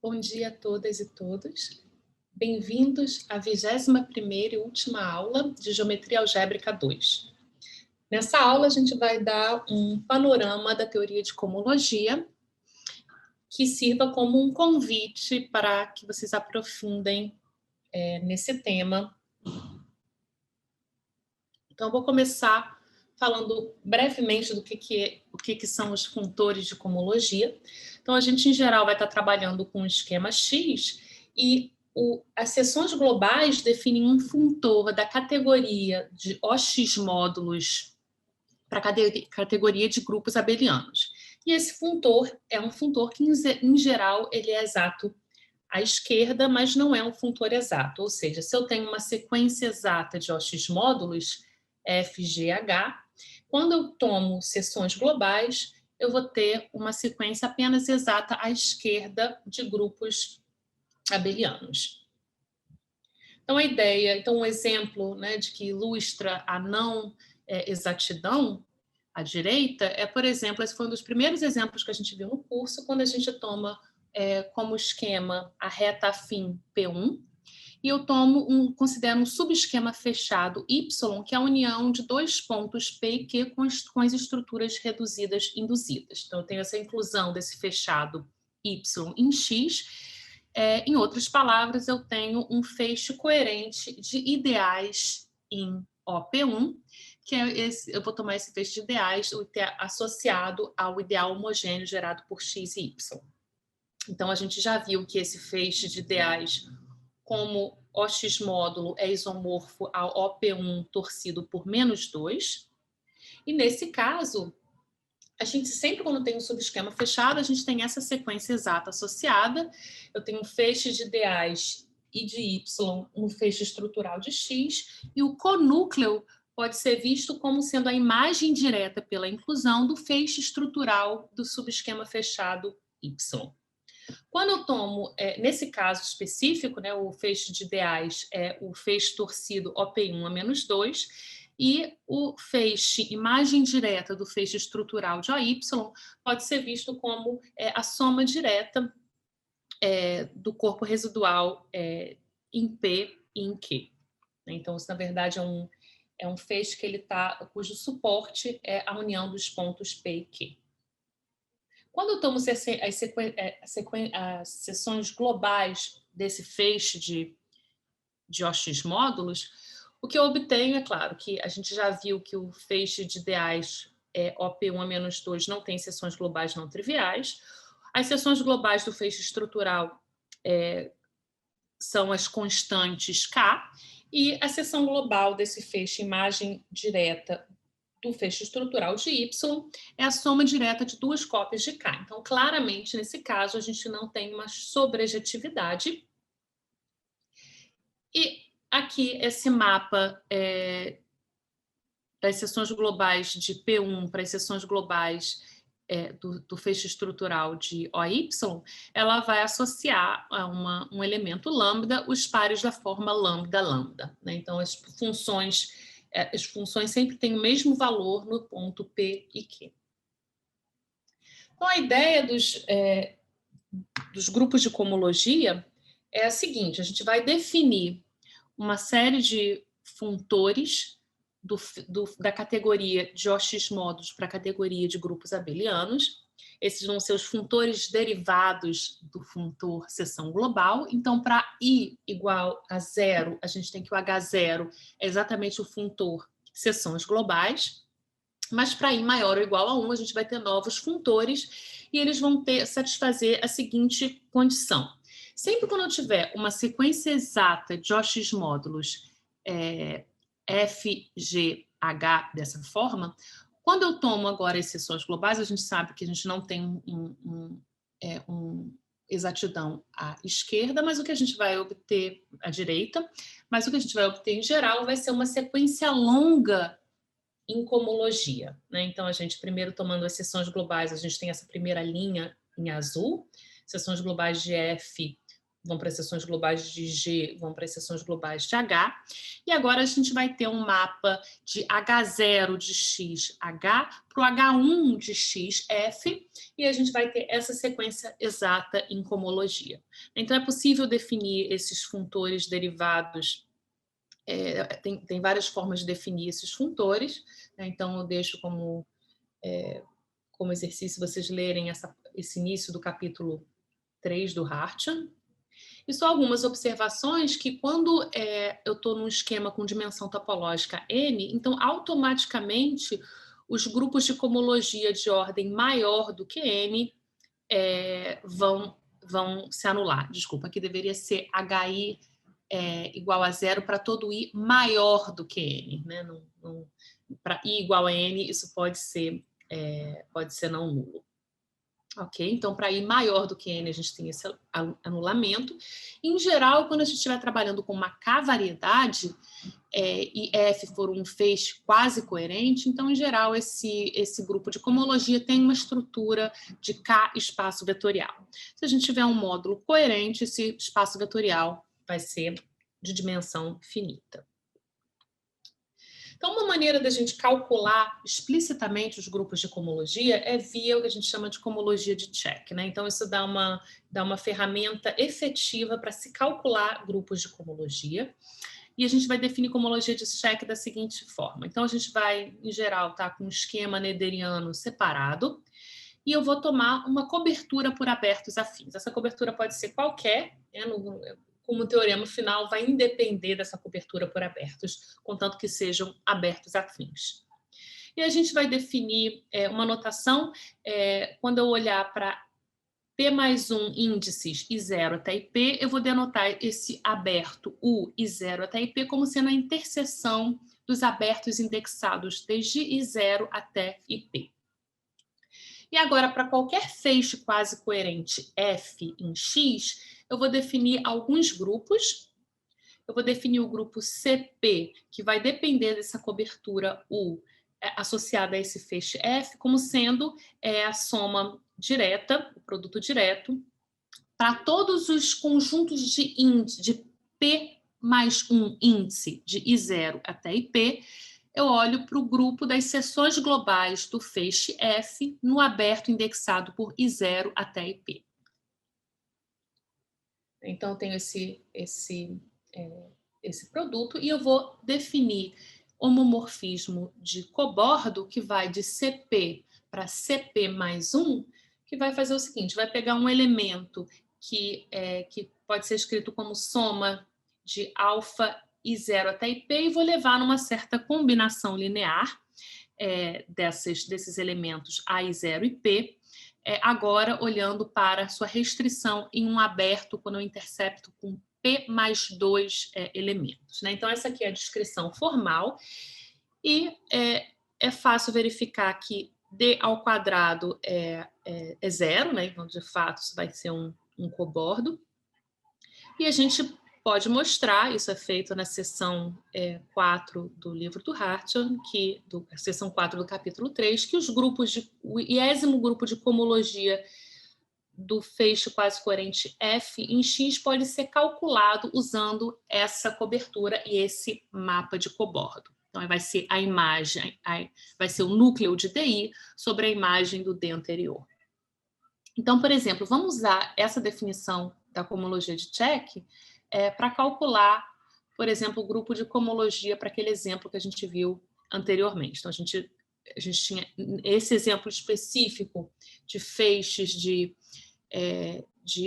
Bom dia a todas e todos. Bem-vindos à 21ª e última aula de Geometria Algébrica 2. Nessa aula, a gente vai dar um panorama da teoria de cohomologia, que sirva como um convite para que vocês aprofundem nesse tema. Então, eu vou começar falando brevemente do que são os funtores de cohomologia. Então, a gente, em geral, vai estar trabalhando com o esquema X e as seções globais definem um funtor da categoria de OX módulos para a categoria de grupos abelianos. E esse funtor é um funtor que, em geral, ele é exato à esquerda, mas não é um funtor exato. Ou seja, se eu tenho uma sequência exata de OX módulos, F, G, H, quando eu tomo seções globais, eu vou ter uma sequência apenas exata à esquerda de grupos abelianos. Então, a ideia, um exemplo, né, de que ilustra a não exatidão à direita é, por exemplo, esse foi um dos primeiros exemplos que a gente viu no curso, quando a gente toma como esquema a reta afim P1, e eu considero um subesquema fechado Y, que é a união de dois pontos P e Q com as estruturas reduzidas induzidas. Então, eu tenho essa inclusão desse fechado Y em X. Em outras palavras, eu tenho um feixe coerente de ideais em OP1, que eu vou tomar esse feixe de ideais associado ao ideal homogêneo gerado por X e Y. Então, a gente já viu que esse feixe de ideais, como OX módulo, é isomorfo ao OP1 torcido por -2. E, nesse caso, a gente sempre, quando tem um subesquema fechado, a gente tem essa sequência exata associada. Eu tenho um feixe de ideais e de Y, um feixe estrutural de X, e o conúcleo pode ser visto como sendo a imagem direta pela inclusão do feixe estrutural do subesquema fechado Y. Quando eu tomo, nesse caso específico, né, o feixe de ideais é o feixe torcido OP1 a -2, e o feixe imagem direta do feixe estrutural de OY pode ser visto como a soma direta do corpo residual em P e em Q. Então, isso, na verdade, é um feixe cujo suporte é a união dos pontos P e Q. Quando eu tomo as seções globais desse feixe de OX módulos, o que eu obtenho, é claro, que a gente já viu que o feixe de ideais OP1 a -2 não tem seções globais não triviais. As seções globais do feixe estrutural são as constantes K, e a seção global desse feixe imagem direta do feixe estrutural de Y é a soma direta de duas cópias de K. Então, claramente, nesse caso, a gente não tem uma sobrejetividade. E aqui, esse mapa das seções globais de P1 para as seções globais do feixe estrutural de OY, ela vai associar a um elemento lambda os pares da forma lambda-lambda. Né? Então, as funções sempre têm o mesmo valor no ponto P e Q. Então, a ideia dos grupos de cohomologia é a seguinte: a gente vai definir uma série de funtores da categoria de OX módulos para a categoria de grupos abelianos. Esses vão ser os funtores derivados do funtor seção global. Então, para I igual a 0, a gente tem que o H0 é exatamente o funtor seções globais. Mas para I maior ou igual a 1, a gente vai ter novos funtores e eles vão satisfazer a seguinte condição. Sempre quando eu tiver uma sequência exata de OX módulos F, G, H dessa forma, quando eu tomo agora as seções globais, a gente sabe que a gente não tem exatidão à esquerda, mas o que a gente vai obter à direita, mas o que a gente vai obter em geral vai ser uma sequência longa em cohomologia. Né? Então, a gente primeiro tomando as seções globais, a gente tem essa primeira linha em azul, seções globais de F vão para as seções globais de G, vão para as seções globais de H. E agora a gente vai ter um mapa de H0 de X, H, para o H1 de X, F, e a gente vai ter essa sequência exata em cohomologia. Então, é possível definir esses funtores derivados, tem várias formas de definir esses funtores, né? Então eu deixo como exercício vocês lerem esse início do capítulo 3 do Hartian. E só algumas observações que quando eu estou num esquema com dimensão topológica n, então automaticamente os grupos de cohomologia de ordem maior do que n vão se anular. Desculpa, aqui deveria ser HI igual a zero para todo I maior do que n. Né? Para I igual a n, isso pode ser não nulo. Ok? Então, para I maior do que n, a gente tem esse anulamento. Em geral, quando a gente estiver trabalhando com uma K-variedade e F for um feixe quase coerente, então, em geral, esse grupo de cohomologia tem uma estrutura de K espaço vetorial. Se a gente tiver um módulo coerente, esse espaço vetorial vai ser de dimensão finita. Então, uma maneira da gente calcular explicitamente os grupos de cohomologia é via o que a gente chama de cohomologia de check, né? Então, isso dá uma ferramenta efetiva para se calcular grupos de cohomologia. E a gente vai definir cohomologia de check da seguinte forma. Então, a gente vai, em geral, estar com um esquema nederiano separado, e eu vou tomar uma cobertura por abertos afins. Essa cobertura pode ser qualquer, como o teorema final vai independer dessa cobertura por abertos, contanto que sejam abertos afins. E a gente vai definir uma notação, quando eu olhar para P mais 1 índices I0 até IP, eu vou denotar esse aberto U I0 até IP como sendo a interseção dos abertos indexados desde I0 até IP. E agora, para qualquer feixe quase coerente F em X, eu vou definir alguns grupos. Eu vou definir o grupo CP, que vai depender dessa cobertura U associada a esse feixe F, como sendo a soma direta, o produto direto, para todos os conjuntos de P mais 1 índice, de I0 até IP, eu olho para o grupo das seções globais do feixe F no aberto indexado por I0 até IP. Então, eu tenho esse produto e eu vou definir homomorfismo de cobordo, que vai de CP para CP mais 1, que vai fazer o seguinte, vai pegar um elemento que pode ser escrito como soma de alfa I0 até IP e vou levar numa certa combinação linear desses elementos A, I0 e P, agora olhando para a sua restrição em um aberto quando eu intercepto com P mais 2 elementos. Né? Então, essa aqui é a descrição formal e é fácil verificar que D ao quadrado é zero, né? Então, de fato, isso vai ser um cobordo. E a gente pode mostrar, isso é feito na seção 4 do livro do Hartian, a seção 4 do capítulo 3, que o iésimo grupo de cohomologia do feixe quase coerente F em X pode ser calculado usando essa cobertura e esse mapa de cobordo. Então, vai ser a imagem, vai ser o núcleo de DI sobre a imagem do D anterior. Então, por exemplo, vamos usar essa definição da cohomologia de check para calcular, por exemplo, o grupo de cohomologia para aquele exemplo que a gente viu anteriormente. Então, a gente tinha esse exemplo específico de feixes de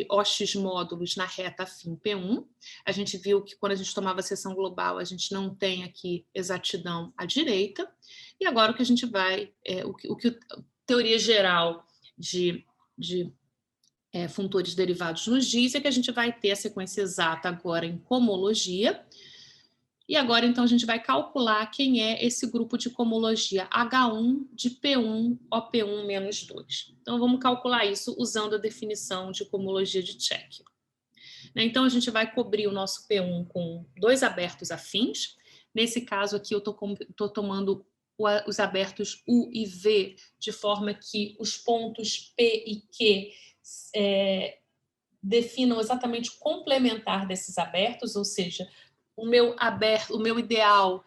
OX módulos na reta afim P1. A gente viu que quando a gente tomava a seção global, a gente não tem aqui exatidão à direita. E agora o que a gente vai... o que a teoria geral de funtores derivados nos diz é que a gente vai ter a sequência exata agora em cohomologia. E agora, então, a gente vai calcular quem é esse grupo de cohomologia H1 de P1 OP1 menos 2. Então, vamos calcular isso usando a definição de cohomologia de check. Então, a gente vai cobrir o nosso P1 com dois abertos afins. Nesse caso aqui, eu estou tomando os abertos U e V de forma que os pontos P e Q definam exatamente o complementar desses abertos, ou seja, o meu ideal,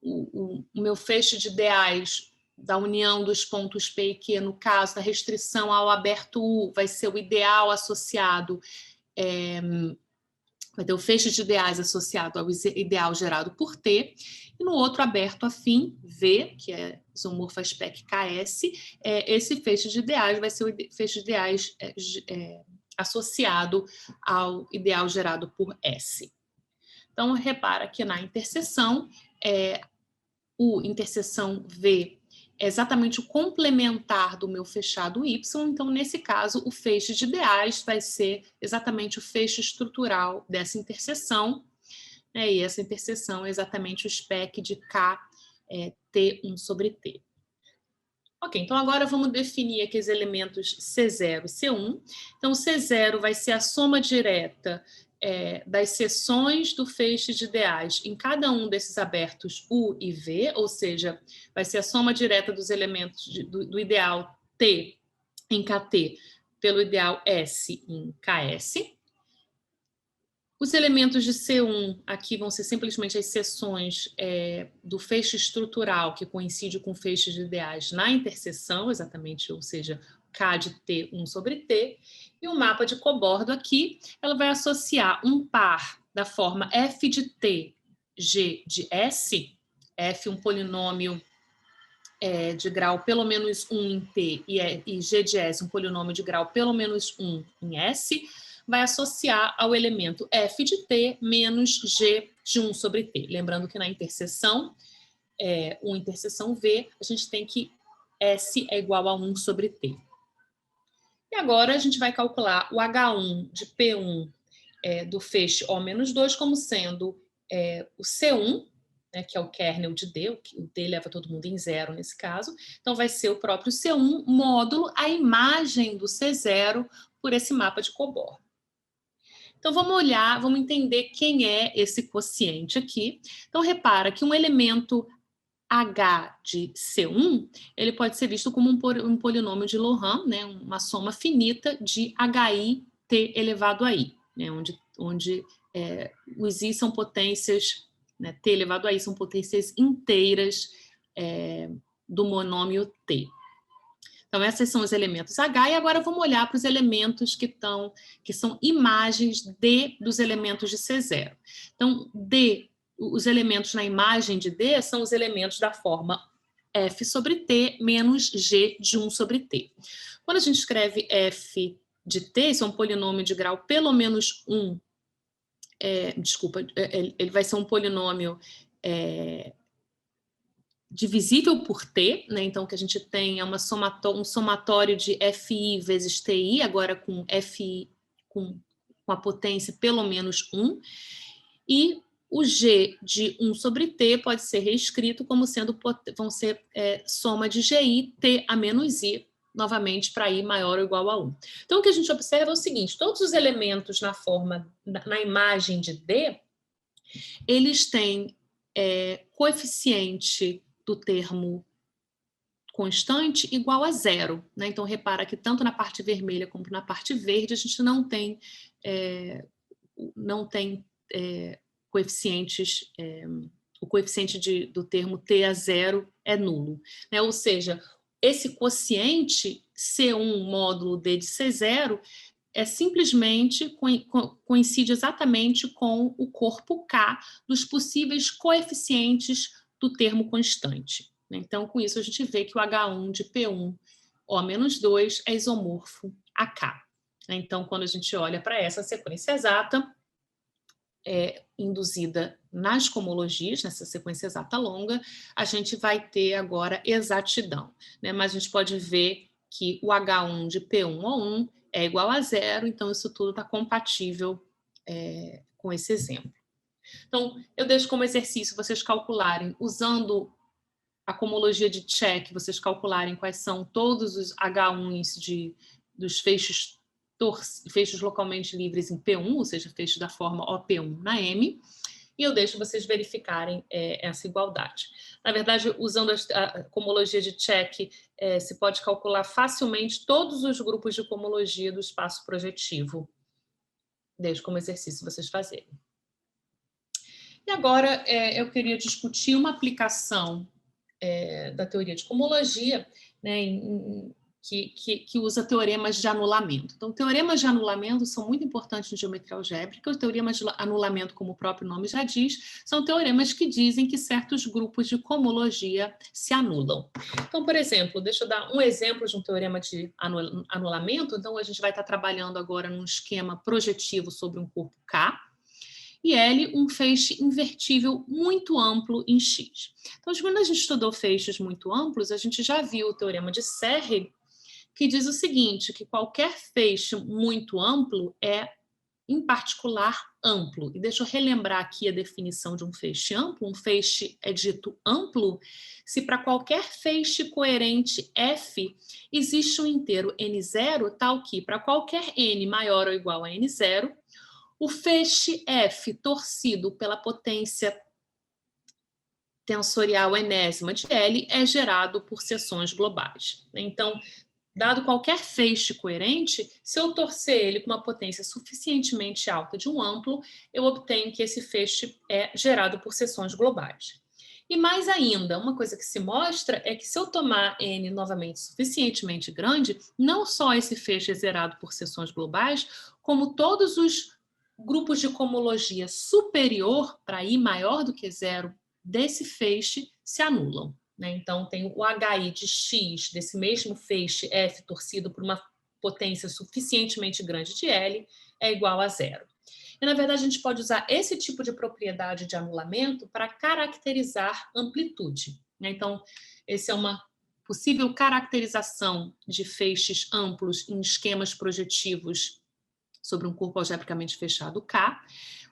o meu feixe de ideais da união dos pontos P e Q, no caso da restrição ao aberto U, vai ser o ideal associado, vai ter o feixe de ideais associado ao ideal gerado por T, e no outro aberto afim, V, que é isomorfo a spec KS, esse feixe de ideais vai ser o feixe de ideais associado ao ideal gerado por S. Então, repara que na interseção, o interseção V é exatamente o complementar do meu fechado Y, então, nesse caso, o feixe de ideais vai ser exatamente o feixe estrutural dessa interseção, e essa interseção é exatamente o spec de K, T1 sobre T. Ok, então agora vamos definir aqui os elementos C0 e C1. Então, C0 vai ser a soma direta das seções do feixe de ideais em cada um desses abertos U e V, ou seja, vai ser a soma direta dos elementos do ideal T em KT pelo ideal S em KS. Os elementos de C1 aqui vão ser simplesmente as seções do feixe estrutural que coincide com o feixe de ideais na interseção, exatamente, ou seja, K de T1 sobre T. E o mapa de cobordo aqui, ela vai associar um par da forma f de T, G de S, f um polinômio de grau pelo menos 1 em T e G de S um polinômio de grau pelo menos 1 em S, vai associar ao elemento f de T menos G de 1 sobre T. Lembrando que na interseção, interseção V, a gente tem que S é igual a 1 sobre T. E agora a gente vai calcular o H1 de P1 do feixe O menos 2 como sendo o C1, que é o kernel de D, o D leva todo mundo em zero nesse caso. Então, vai ser o próprio C1 módulo a imagem do C0 por esse mapa de cobordo. Então, vamos entender quem é esse quociente aqui. Então, repara que um elemento H de C1, ele pode ser visto como um polinômio de Laurent, uma soma finita de HI T elevado a I, onde os I são potências, T elevado a I são potências inteiras do monômio T. Então, esses são os elementos H, e agora vamos olhar para os elementos que são imagens D dos elementos de C0. Então, D, os elementos na imagem de D são os elementos da forma F sobre T menos G de 1 sobre T. Quando a gente escreve F de T, isso é um polinômio de grau pelo menos 1, ele vai ser um polinômio divisível por T, então que a gente tem um somatório de FI vezes TI, agora com FI com a potência pelo menos 1, e o G de 1 sobre T pode ser reescrito como sendo, vão ser soma de GI, T a menos I, novamente para I maior ou igual a 1. Então, o que a gente observa é o seguinte, todos os elementos na imagem de D, eles têm coeficiente do termo constante igual a zero. Então, repara que tanto na parte vermelha como na parte verde, a gente não tem coeficientes, o coeficiente do termo T a zero é nulo. Ou seja, esse quociente C1 módulo D de C0 simplesmente coincide exatamente com o corpo K dos possíveis coeficientes do termo constante. Então, com isso, a gente vê que o H1 de P1 O-2 é isomorfo a K. Então, quando a gente olha para essa sequência exata, induzida nas cohomologias, nessa sequência exata longa, a gente vai ter agora exatidão. Mas a gente pode ver que o H1 de P1O1 é igual a zero, então isso tudo está compatível com esse exemplo. Então, eu deixo como exercício vocês calcularem, usando a cohomologia de Check, vocês calcularem quais são todos os H1s dos feixes localmente livres em P1, ou seja, feixes da forma OP1 na M, e eu deixo vocês verificarem essa igualdade. Na verdade, usando a cohomologia de Check, se pode calcular facilmente todos os grupos de cohomologia do espaço projetivo. Deixo como exercício vocês fazerem. E agora eu queria discutir uma aplicação da teoria de cohomologia, né, que usa teoremas de anulamento. Então, teoremas de anulamento são muito importantes em geometria algébrica. Os teoremas de anulamento, como o próprio nome já diz, são teoremas que dizem que certos grupos de cohomologia se anulam. Então, por exemplo, deixa eu dar um exemplo de um teorema de anulamento. Então, a gente vai estar trabalhando agora num esquema projetivo sobre um corpo K, e L, um feixe invertível muito amplo em X. Então, quando a gente estudou feixes muito amplos, a gente já viu o teorema de Serre, que diz o seguinte, que qualquer feixe muito amplo é, em particular, amplo. E deixa eu relembrar aqui a definição de um feixe amplo. Um feixe é dito amplo se para qualquer feixe coerente F existe um inteiro N0, tal que para qualquer N maior ou igual a N0, o feixe F torcido pela potência tensorial enésima de L é gerado por seções globais. Então, dado qualquer feixe coerente, se eu torcer ele com uma potência suficientemente alta de um amplo, eu obtenho que esse feixe é gerado por seções globais. E mais ainda, uma coisa que se mostra é que se eu tomar N novamente suficientemente grande, não só esse feixe é gerado por seções globais, como todos os grupos de cohomologia superior, para I maior do que zero, desse feixe se anulam. Então, tem o HI de X, desse mesmo feixe F torcido por uma potência suficientemente grande de L, é igual a zero. E, na verdade, a gente pode usar esse tipo de propriedade de anulamento para caracterizar amplitude. Então, essa é uma possível caracterização de feixes amplos em esquemas projetivos sobre um corpo algebricamente fechado K.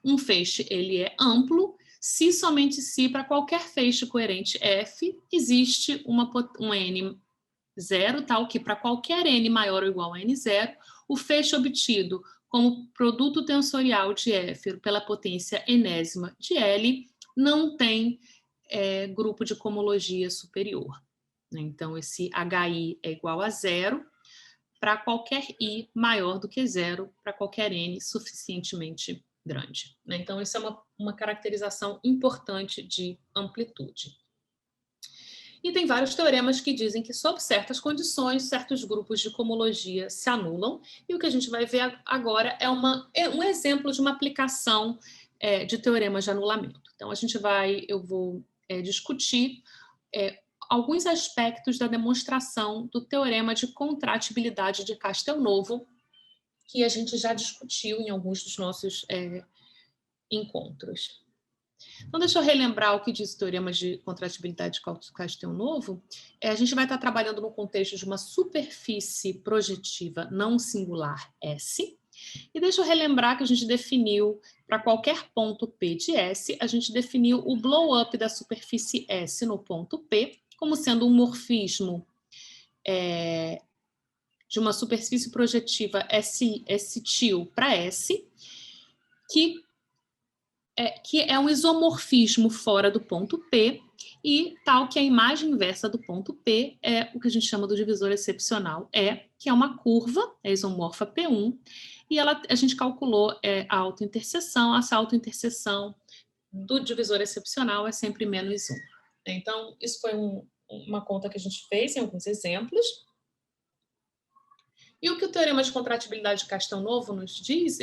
Um feixe ele é amplo se somente se para qualquer feixe coerente F existe um N zero, tal que para qualquer N maior ou igual a N0, o feixe obtido como produto tensorial de F pela potência enésima de L não tem grupo de cohomologia superior. Então, esse HI é igual a zero para qualquer I maior do que zero, para qualquer N suficientemente grande. Então, isso é uma caracterização importante de amplitude. E tem vários teoremas que dizem que, sob certas condições, certos grupos de cohomologia se anulam. E o que a gente vai ver agora é um exemplo de uma aplicação de teoremas de anulamento. Então, eu vou discutir alguns aspectos da demonstração do teorema de contratibilidade de Castelnuovo, que a gente já discutiu em alguns dos nossos encontros. Então, deixa eu relembrar o que diz o teorema de contratibilidade de Castelnuovo. A gente vai estar trabalhando no contexto de uma superfície projetiva não singular S. E deixa eu relembrar que a gente definiu, para qualquer ponto P de S, a gente definiu o blow-up da superfície S no ponto P como sendo um morfismo de uma superfície projetiva S-til para S, que é um isomorfismo fora do ponto P, e tal que a imagem inversa do ponto P é o que a gente chama do divisor excepcional que é uma curva, isomorfa P1, e a gente calculou a autointerseção. Essa autointerseção do divisor excepcional é sempre menos 1. Então, isso foi uma conta que a gente fez em alguns exemplos. E o que o teorema de contratibilidade de Castelnuovo nos diz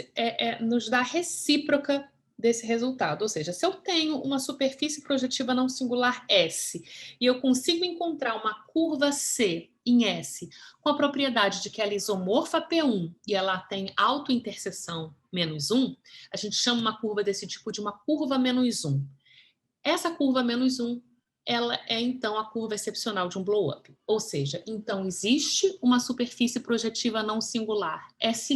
nos dá a recíproca desse resultado. Ou seja, se eu tenho uma superfície projetiva não singular S e eu consigo encontrar uma curva C em S com a propriedade de que ela é isomorfa P1 e ela tem autointerseção menos 1, a gente chama uma curva desse tipo de uma curva menos 1. Essa curva menos 1 ela é, então, a curva excepcional de um blow-up. Ou seja, então, existe uma superfície projetiva não singular, S',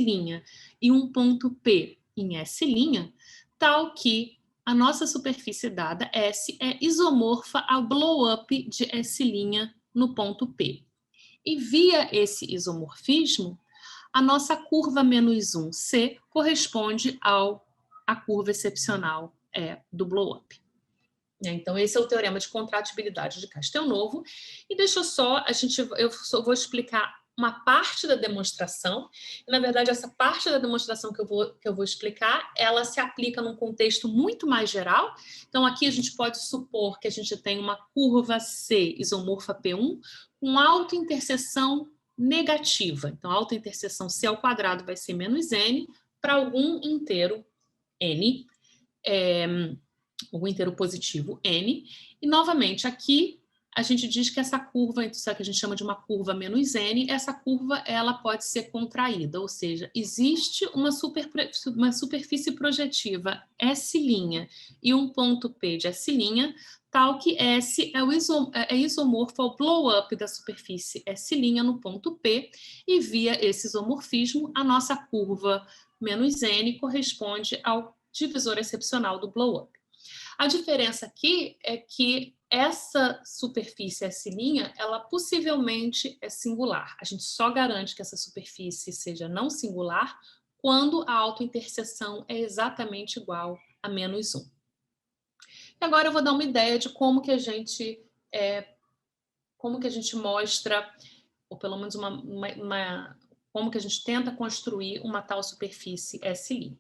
e um ponto P em S', tal que a nossa superfície dada, S, é isomorfa ao blow-up de S' no ponto P. E via esse isomorfismo, a nossa curva menos 1, C, corresponde à curva excepcional do blow-up. Então, esse é o teorema de contratibilidade de Castelnuovo. E deixa eu só vou explicar uma parte da demonstração. E, na verdade, essa parte da demonstração que eu vou explicar, ela se aplica num contexto muito mais geral. Então, aqui a gente pode supor que a gente tem uma curva C isomorfa P1 com autointerseção negativa. Então, a autointerseção C ao quadrado vai ser menos N para algum inteiro N, o inteiro positivo N. E, novamente, aqui a gente diz que essa curva, isso que a gente chama de uma curva menos N, essa curva ela pode ser contraída, ou seja, existe uma superfície projetiva S' e um ponto P de S', tal que S é isomorfo ao blow-up da superfície S' no ponto P, e via esse isomorfismo, a nossa curva menos N corresponde ao divisor excepcional do blow-up. A diferença aqui é que essa superfície S', ela possivelmente é singular. A gente só garante que essa superfície seja não singular quando a autointerseção é exatamente igual a menos 1. E agora eu vou dar uma ideia de como que a gente mostra, ou pelo menos como que a gente tenta construir uma tal superfície S'.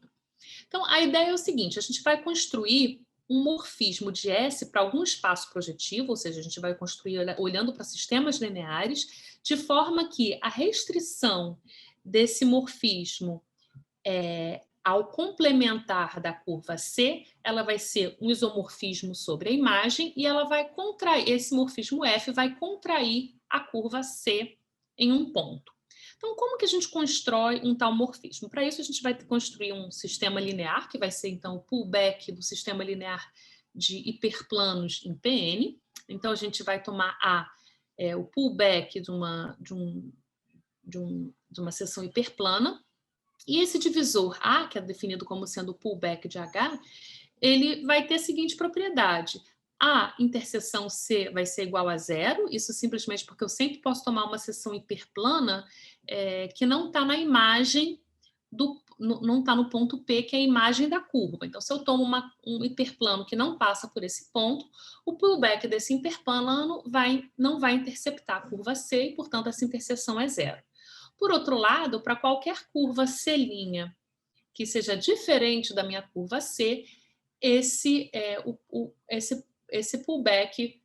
Então, a ideia é o seguinte, a gente vai construir um morfismo de S para algum espaço projetivo, ou seja, a gente vai construir olhando para sistemas lineares, de forma que a restrição desse morfismo ao complementar da curva C, ela vai ser um isomorfismo sobre a imagem e ela vai contrair, esse morfismo F vai contrair a curva C em um ponto. Então, como que a gente constrói um tal morfismo? Para isso, a gente vai construir um sistema linear, que vai ser, então, o pullback do sistema linear de hiperplanos em Pn. Então, a gente vai tomar o pullback de uma seção hiperplana. E esse divisor A, que é definido como sendo o pullback de H, ele vai ter a seguinte propriedade. A interseção C vai ser igual a zero, isso simplesmente porque eu sempre posso tomar uma seção hiperplana que não está na imagem, não está no ponto P, que é a imagem da curva. Então, se eu tomo um hiperplano que não passa por esse ponto, o pullback desse hiperplano não vai interceptar a curva C e, portanto, essa interseção é zero. Por outro lado, para qualquer curva C' que seja diferente da minha curva C, esse pullback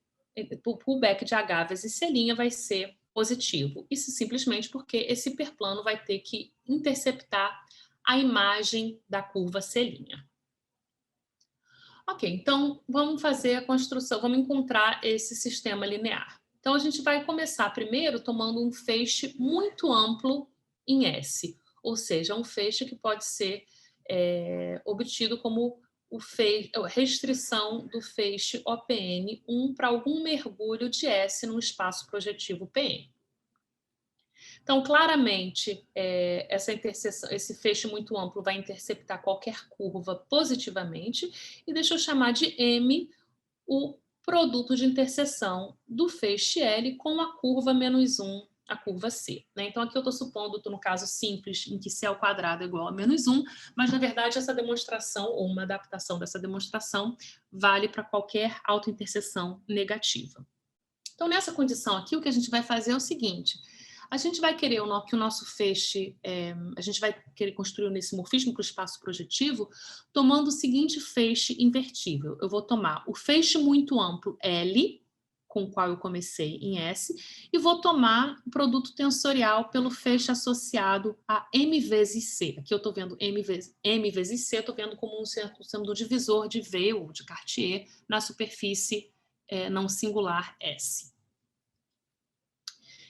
de H vezes C' vai ser positivo. Isso simplesmente porque esse hiperplano vai ter que interceptar a imagem da curva C'. Ok, então vamos fazer a construção, vamos encontrar esse sistema linear. Então a gente vai começar primeiro tomando um feixe muito amplo em S, ou seja, um feixe que pode ser obtido como a restrição do feixe OPN1 para algum mergulho de S num espaço projetivo PN. Então, claramente, esse feixe muito amplo vai interceptar qualquer curva positivamente, e deixa eu chamar de M o produto de interseção do feixe L com a curva menos 1, a curva C. Então, aqui eu estou supondo, no caso simples, em que C ao quadrado é igual a menos 1, mas, na verdade, essa demonstração, ou uma adaptação dessa demonstração, vale para qualquer autointerseção negativa. Então, nessa condição aqui, o que a gente vai fazer é o seguinte: a gente vai querer que o nosso feixe, a gente vai querer construir nesse morfismo para o espaço projetivo, tomando o seguinte feixe invertível. Eu vou tomar o feixe muito amplo L, com o qual eu comecei em S, e vou tomar o produto tensorial pelo feixe associado a M vezes C. Aqui eu estou vendo M vezes C, estou vendo como sendo o divisor de V, ou de Cartier, na superfície não singular S.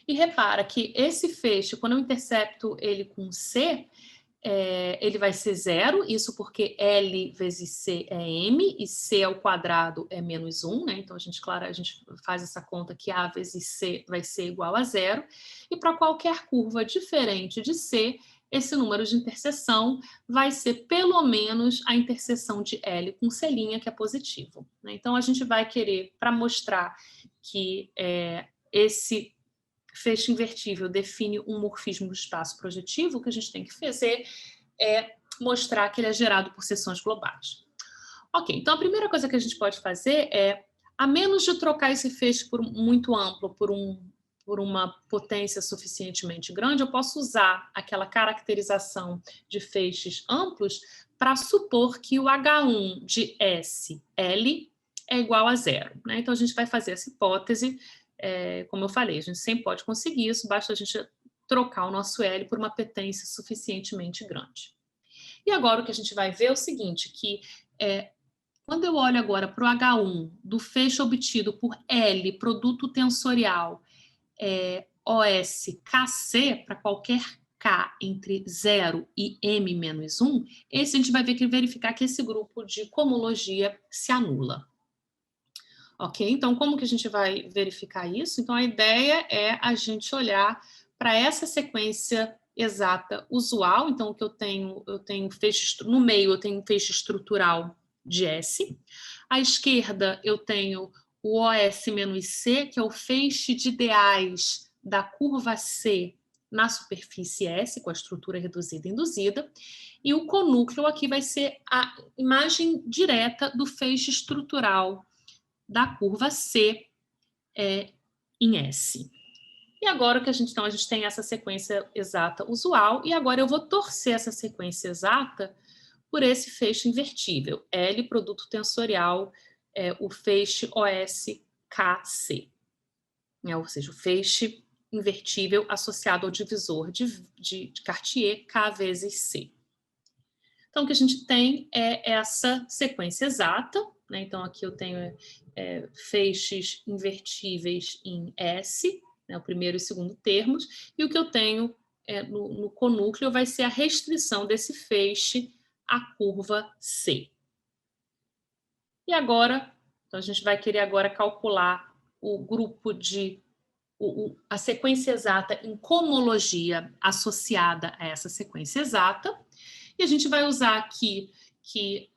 E repara que esse feixe, quando eu intercepto ele com C, ele vai ser zero, isso porque L vezes C é M, e C ao quadrado é menos 1, né? Então, a gente faz essa conta que A vezes C vai ser igual a zero, e para qualquer curva diferente de C, esse número de interseção vai ser pelo menos a interseção de L com C', que é positivo, né? Então, a gente vai querer, para mostrar que esse feixe invertível define um morfismo do espaço projetivo, o que a gente tem que fazer é mostrar que ele é gerado por seções globais. Ok, então a primeira coisa que a gente pode fazer é, a menos de trocar esse feixe por muito amplo, por uma potência suficientemente grande, eu posso usar aquela caracterização de feixes amplos para supor que o H1 de SL é igual a zero, né? Então a gente vai fazer essa hipótese, como eu falei, a gente sempre pode conseguir isso, basta a gente trocar o nosso L por uma potência suficientemente grande. E agora o que a gente vai ver é o seguinte, que quando eu olho agora para o H1 do feixe obtido por L, produto tensorial, OSKC, para qualquer K entre 0 e M menos 1, esse a gente vai ver que verificar que esse grupo de cohomologia se anula. Ok? Então, como que a gente vai verificar isso? Então, a ideia é a gente olhar para essa sequência exata usual. Então, o que eu tenho feixe, no meio eu tenho um feixe estrutural de S. À esquerda eu tenho o OS-C, que é o feixe de ideais da curva C na superfície S, com a estrutura reduzida e induzida. E o conúcleo aqui vai ser a imagem direta do feixe estrutural da curva C em S. E agora que a gente tem essa sequência exata usual, e agora eu vou torcer essa sequência exata por esse feixe invertível, L produto tensorial, o feixe OSKC, ou seja, o feixe invertível associado ao divisor de Cartier K vezes C. Então, o que a gente tem é essa sequência exata, né? Então, aqui eu tenho feixes invertíveis em S, né? O primeiro e o segundo termos, e o que eu tenho no conúcleo vai ser a restrição desse feixe à curva C. E agora, então a gente vai querer agora calcular o grupo de a sequência exata em cohomologia associada a essa sequência exata. E a gente vai usar aqui que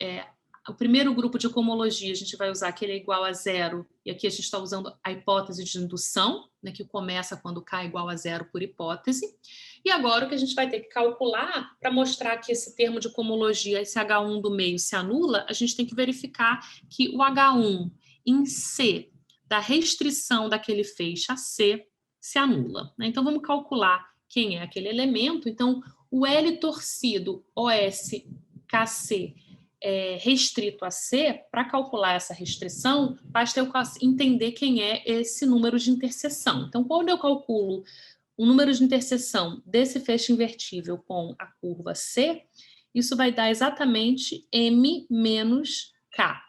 o primeiro grupo de cohomologia, a gente vai usar que ele é igual a zero, e aqui a gente está usando a hipótese de indução, né, que começa quando K é igual a zero por hipótese. E agora o que a gente vai ter que calcular, para mostrar que esse termo de cohomologia, esse H1 do meio se anula, a gente tem que verificar que o H1 em C da restrição daquele feixe a C se anula, né? Então, vamos calcular quem é aquele elemento. Então, o L torcido OSKC restrito a C, para calcular essa restrição, basta eu entender quem é esse número de interseção. Então, quando eu calculo o número de interseção desse feixe invertível com a curva C, isso vai dar exatamente M menos K.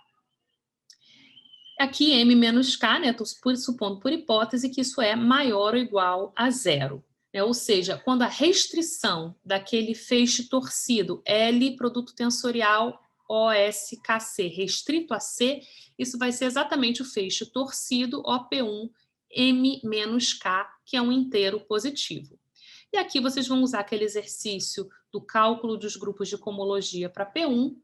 Aqui, M menos K, né, estou supondo por hipótese que isso é maior ou igual a zero. Ou seja, quando a restrição daquele feixe torcido L, produto tensorial OSKC, restrito a C, isso vai ser exatamente o feixe torcido OP1 M menos K, que é um inteiro positivo. E aqui vocês vão usar aquele exercício do cálculo dos grupos de cohomologia para P1,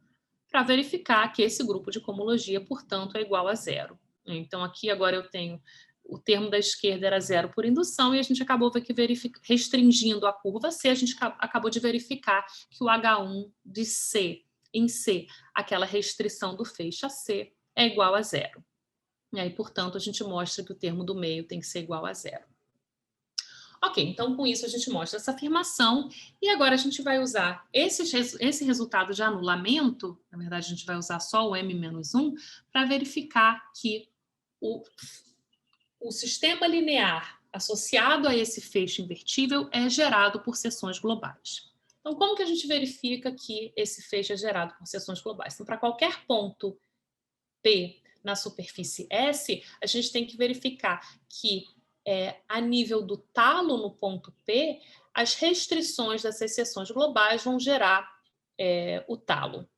para verificar que esse grupo de cohomologia, portanto, é igual a zero. Então, aqui agora eu tenho o termo da esquerda era zero por indução, e a gente acabou aqui restringindo a curva C, a gente acabou de verificar que o H1 de C em C, aquela restrição do feixe a C, é igual a zero. E aí, portanto, a gente mostra que o termo do meio tem que ser igual a zero. Ok, então com isso a gente mostra essa afirmação, e agora a gente vai usar esse resultado de anulamento, na verdade a gente vai usar só o M-1, para verificar que o sistema linear associado a esse feixe invertível é gerado por seções globais. Então, como que a gente verifica que esse feixe é gerado por seções globais? Então, para qualquer ponto P na superfície S, a gente tem que verificar que a nível do talo no ponto P, as restrições dessas seções globais vão gerar o talo.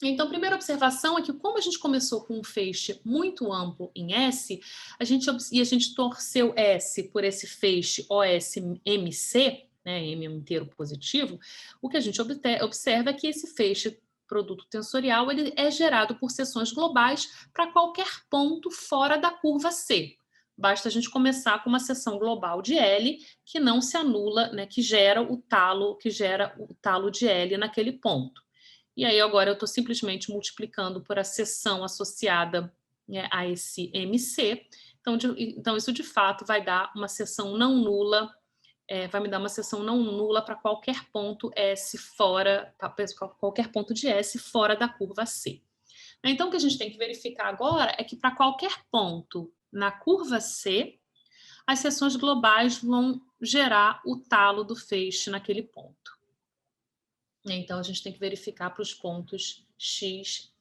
Então, a primeira observação é que, como a gente começou com um feixe muito amplo em S, a gente torceu S por esse feixe OSMC, né, M é um inteiro positivo, o que a gente observa é que esse feixe produto tensorial ele é gerado por seções globais para qualquer ponto fora da curva C. Basta a gente começar com uma seção global de L que não se anula, né, que gera o talo de L naquele ponto. E aí agora eu estou simplesmente multiplicando por a seção associada, né, a esse MC. Então isso de fato vai dar uma seção não nula, vai me dar uma seção não nula para qualquer ponto S fora, qualquer ponto de S fora da curva C. Então o que a gente tem que verificar agora é que para qualquer ponto na curva C, as seções globais vão gerar o talo do feixe naquele ponto. Então, a gente tem que verificar para os pontos X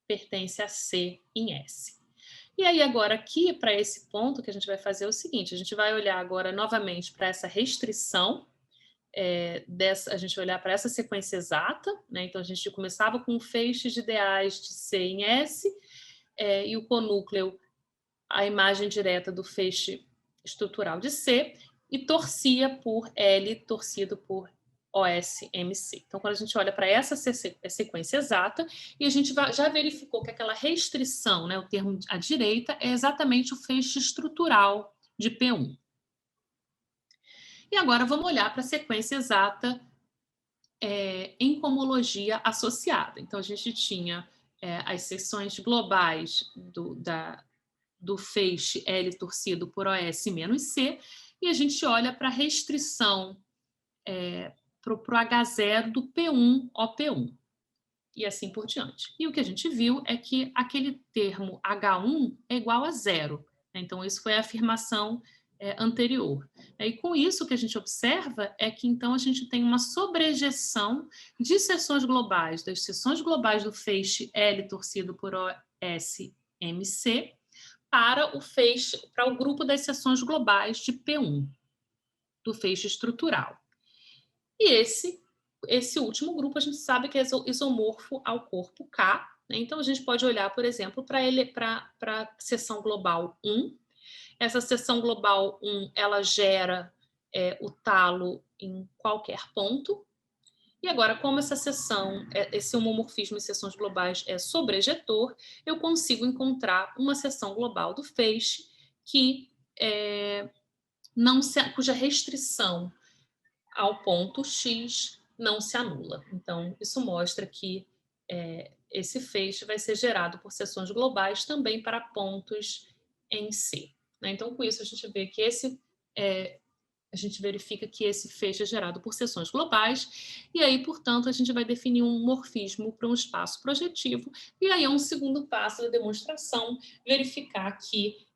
pertence a C em S. E aí, agora, aqui, para esse ponto, que a gente vai fazer é o seguinte, a gente vai olhar agora novamente para essa restrição, a gente vai olhar para essa sequência exata, né? Então, a gente começava com feixes de ideais de C em S, e o conúcleo, a imagem direta do feixe estrutural de C, e torcia por L, torcido por OSMC. Então, quando a gente olha para essa sequência exata, e a gente já verificou que aquela restrição, né, o termo à direita, é exatamente o feixe estrutural de P1. E agora vamos olhar para a sequência exata em cohomologia associada. Então, a gente tinha as seções globais do feixe L torcido por OS menos C, e a gente olha para a restrição para o H0 do P1 OP1, e assim por diante. E o que a gente viu é que aquele termo H1 é igual a zero. Né? Então, isso foi a afirmação anterior. E com isso, o que a gente observa é que, então, a gente tem uma sobrejeção de seções globais, das seções globais do feixe L torcido por OSMC, para o grupo das seções globais de P1, do feixe estrutural. E esse último grupo a gente sabe que é isomorfo ao corpo K, né? Então a gente pode olhar, por exemplo, para a seção global 1. Essa seção global 1 ela gera o talo em qualquer ponto. E agora, como essa seção, esse homomorfismo em seções globais é sobrejetor, eu consigo encontrar uma seção global do feixe cuja restrição ao ponto X não se anula. Então, isso mostra que esse feixe vai ser gerado por seções globais também para pontos em C. Né? Então, com isso, a gente vê que a gente verifica que esse feixe é gerado por seções globais, e aí, portanto, a gente vai definir um morfismo para um espaço projetivo, e aí é um segundo passo da demonstração, verificar que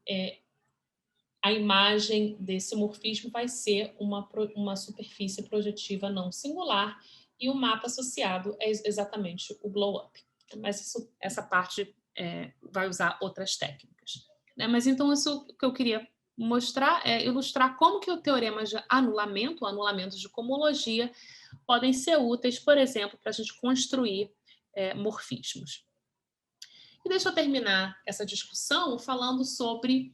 a imagem desse morfismo vai ser uma superfície projetiva não singular, e o mapa associado é exatamente o blow-up. Mas essa parte vai usar outras técnicas. Né? Mas então, isso que eu queria mostrar é ilustrar como que o teorema de anulamento, anulamentos de cohomologia, podem ser úteis, por exemplo, para a gente construir morfismos. E deixa eu terminar essa discussão falando sobre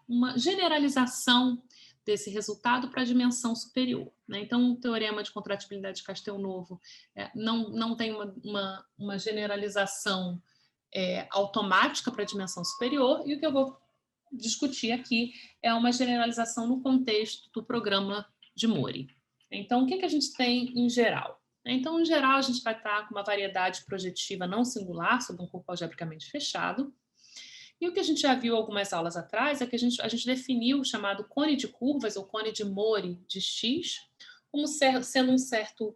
uma generalização desse resultado para a dimensão superior. Né? Então, o teorema de contratibilidade de Castelnuovo não tem uma generalização automática para a dimensão superior, e o que eu vou discutir aqui é uma generalização no contexto do programa de Mori. Então, o que a gente tem em geral? Então, em geral, a gente vai estar com uma variedade projetiva não singular sobre um corpo algebricamente fechado. E o que a gente já viu algumas aulas atrás é que a gente definiu o chamado cone de curvas, ou cone de Mori de X, como sendo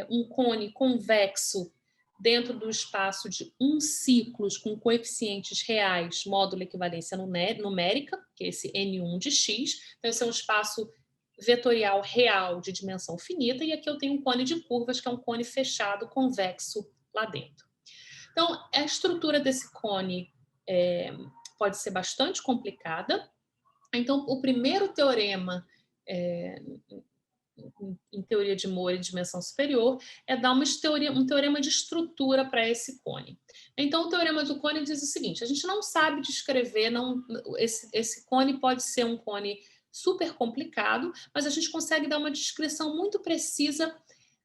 um cone convexo dentro do espaço de ciclos com coeficientes reais, módulo equivalência numérica, que é esse N1 de X. Então, esse é um espaço vetorial real de dimensão finita, e aqui eu tenho um cone de curvas, que é um cone fechado, convexo lá dentro. Então, a estrutura desse cone pode ser bastante complicada. Então, o primeiro teorema em teoria de Mori de dimensão superior é dar um teorema de estrutura para esse cone. Então, o teorema do cone diz o seguinte: a gente não sabe descrever, esse cone pode ser um cone super complicado, mas a gente consegue dar uma descrição muito precisa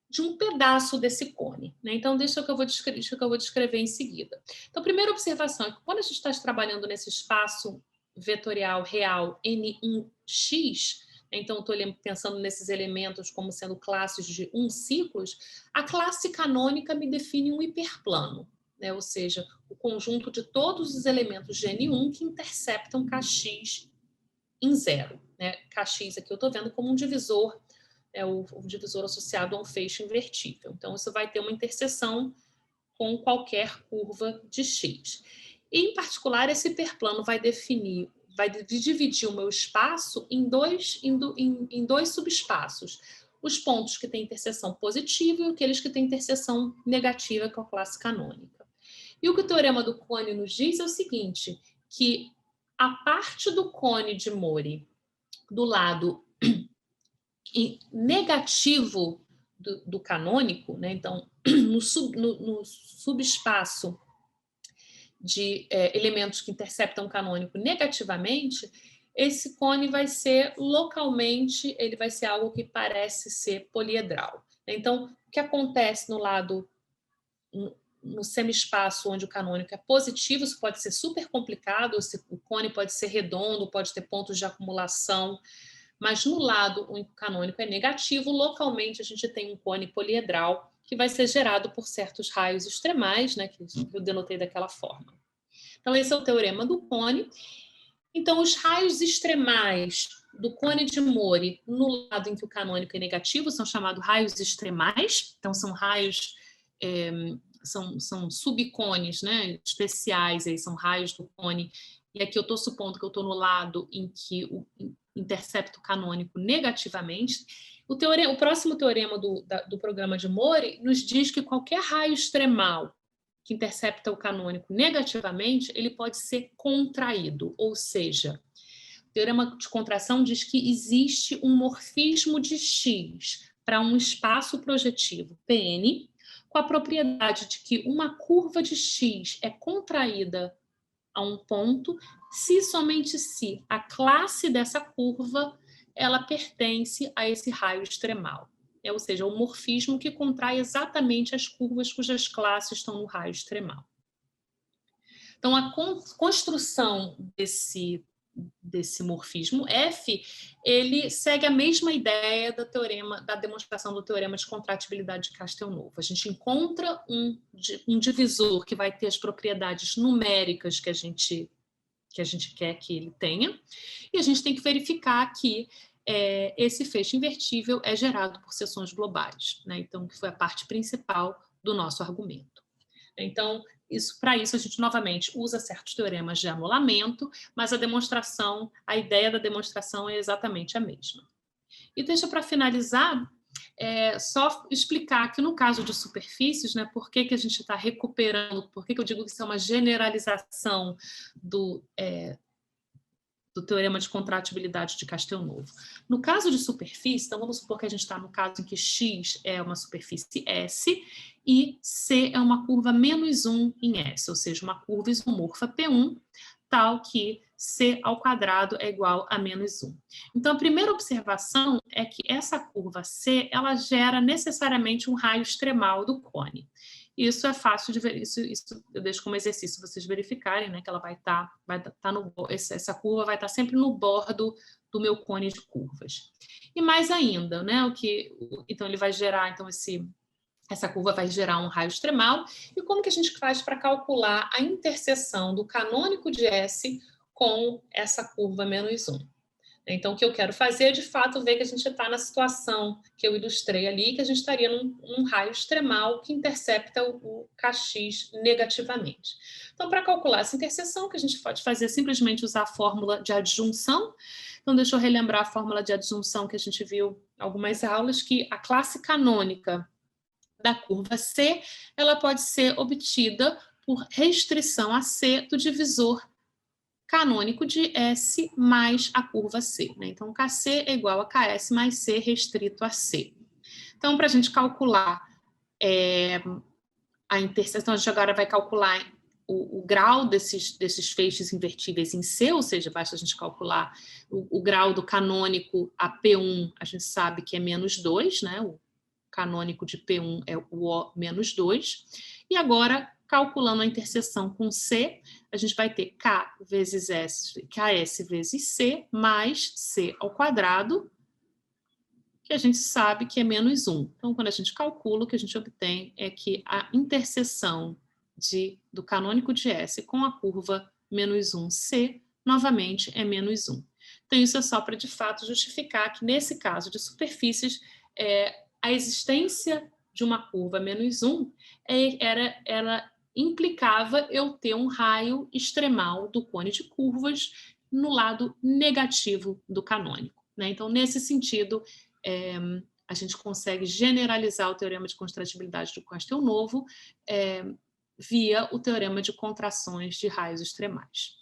de um pedaço desse cone. Né? Então, deixa que eu vou descrever em seguida. Então, a primeira observação é que quando a gente está trabalhando nesse espaço vetorial real N1x, então estou pensando nesses elementos como sendo classes de ciclos, a classe canônica me define um hiperplano, né? Ou seja, o conjunto de todos os elementos de N1 que interceptam Kx em zero, né? Kx aqui eu estou vendo como um divisor, o divisor associado a um feixe invertível. Então, isso vai ter uma interseção com qualquer curva de x. E, em particular, esse hiperplano vai dividir o meu espaço em dois subespaços. Os pontos que têm interseção positiva e aqueles que têm interseção negativa, que é a classe canônica. E o que o teorema do cone nos diz é o seguinte, que a parte do cone de Mori do lado negativo do canônico, né? Então, no subespaço de elementos que interceptam o canônico negativamente, esse cone vai ser localmente, ele vai ser algo que parece ser poliedral. Então, o que acontece no lado, no semi-espaço onde o canônico é positivo, isso pode ser super complicado, o cone pode ser redondo, pode ter pontos de acumulação, mas no lado onde o canônico é negativo, localmente a gente tem um cone poliedral que vai ser gerado por certos raios extremais, né, que eu denotei daquela forma. Então, esse é o teorema do cone. Então, os raios extremais do cone de Mori no lado em que o canônico é negativo são chamados raios extremais. Então, são raios, são subcones, né, especiais, aí, são raios do cone. E aqui eu estou supondo que eu estou no lado em que intercepto canônico negativamente. O próximo teorema do programa de Mori nos diz que qualquer raio extremal que intercepta o canônico negativamente, ele pode ser contraído, ou seja, o teorema de contração diz que existe um morfismo de X para um espaço projetivo Pn, com a propriedade de que uma curva de X é contraída a um ponto, se somente se a classe dessa curva ela pertence a esse raio extremal. Ou seja, o morfismo que contrai exatamente as curvas cujas classes estão no raio extremal. Então, a construção desse morfismo F, ele segue a mesma ideia da demonstração do teorema de contratibilidade de Castelnuovo. A gente encontra um divisor que vai ter as propriedades numéricas que a gente quer que ele tenha, e a gente tem que verificar que esse feixe invertível é gerado por seções globais, né? Então, que foi a parte principal do nosso argumento. Então, para isso, a gente novamente usa certos teoremas de anulamento, mas a ideia da demonstração é exatamente a mesma. E deixa para finalizar, só explicar que no caso de superfícies, né, por que a gente está recuperando, por que eu digo que isso é uma generalização do teorema de contratibilidade de Castelnuovo. No caso de superfície, então vamos supor que a gente está no caso em que X é uma superfície S e C é uma curva -1 em S, ou seja, uma curva isomorfa P1, tal que C ao quadrado é igual a -1. Então, a primeira observação é que essa curva C, ela gera necessariamente um raio extremal do cone. Isso é fácil de ver, isso eu deixo como exercício vocês verificarem, né, que ela essa curva vai estar sempre no bordo do meu cone de curvas. E mais ainda, né, então ele vai gerar, então essa curva vai gerar um raio extremal. E como que a gente faz para calcular a interseção do canônico de S com essa curva -1? Então, o que eu quero fazer é, de fato, ver que a gente está na situação que eu ilustrei ali, que a gente estaria num raio extremal que intercepta o Kx negativamente. Então, para calcular essa interseção, o que a gente pode fazer é simplesmente usar a fórmula de adjunção. Então, deixa eu relembrar a fórmula de adjunção que a gente viu em algumas aulas, que a classe canônica da curva C, ela pode ser obtida por restrição a C do divisor canônico de S mais a curva C, né? Então, Kc é igual a Ks mais C restrito a C. Então, para a gente calcular a interseção, a gente agora vai calcular o grau desses feixes invertíveis em C, ou seja, basta a gente calcular o grau do canônico a P1, a gente sabe que é -2, né? O canônico de P1 é o O -2. E agora, calculando a interseção com C, a gente vai ter K vezes S, Ks vezes C, mais C ao quadrado, que a gente sabe que é menos 1. Então, quando a gente calcula, o que a gente obtém é que a interseção do canônico de S com a curva menos 1C, novamente, é menos 1. Então, isso é só para, de fato, justificar que, nesse caso de superfícies, a existência de uma curva menos 1 ela implicava eu ter um raio extremal do cone de curvas no lado negativo do canônico, né? Então, nesse sentido, a gente consegue generalizar o teorema de contratibilidade do Castelnuovo via o teorema de contrações de raios extremais.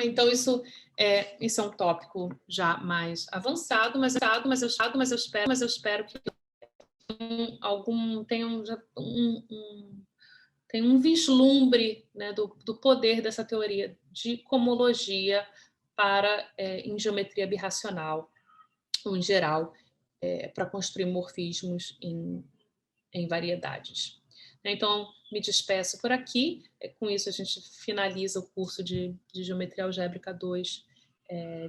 Então, isso é um tópico já mais avançado, mas eu espero que tenha um vislumbre, né, do poder dessa teoria de comologia em geometria birracional, ou em geral, para construir morfismos em variedades. Então, me despeço por aqui. Com isso, a gente finaliza o curso de Geometria Algébrica 2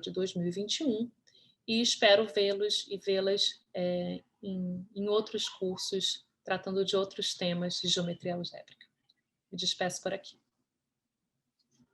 de 2021 e espero vê-los e vê-las em outros cursos tratando de outros temas de geometria algébrica. Me despeço por aqui.